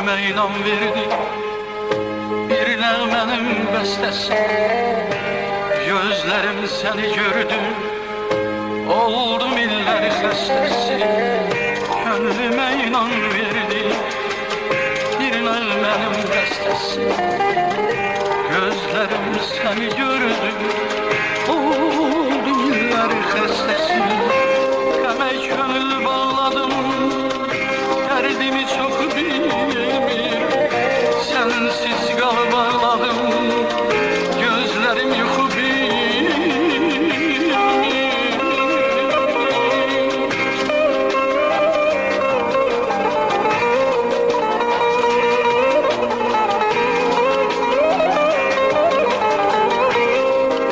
Ömrüme inan verdi bir nəğmənin bəstəsi. Gözlərim səni gördü, oldum illər xəstəsi. Könlümə inan verdi bir nəğmənin bəstəsi. Gözlərim səni gördü, oldum illər xəstəsi. Qəmə könül bağladım, dərdimi çox bilmir. Sensiz qalıb ağladım, gözlərim yuxu bilmir.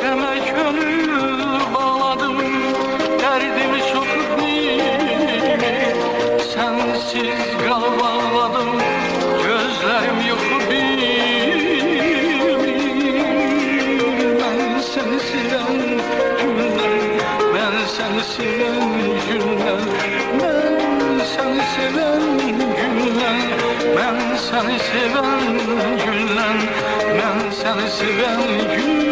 Qəmə könül bağladım, dərdimi çox bilmir. Sensiz qalıb ağladım, gözlerim yuxu bilmir. Ben seni seven günler, ben seni seven günler, ben seni seven günler, ben seni seven günler, ben seni seven günler.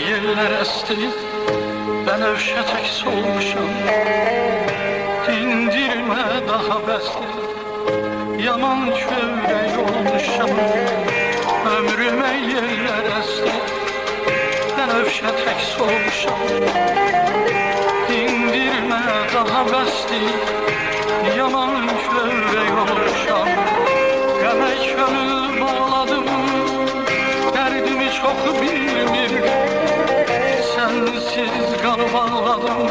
Yerler esti, ben övşetek solmuşam. Dindirme daha bəsdir, yaman kövrək olmuşam. Ömrüme yerler esti, ben övşetek solmuşam. Dindirme daha bəsdir, yaman kövrək olmuşam. Qəmə könül bağladım, dərdimi çox bilmir. Sensiz qalıb ağladım,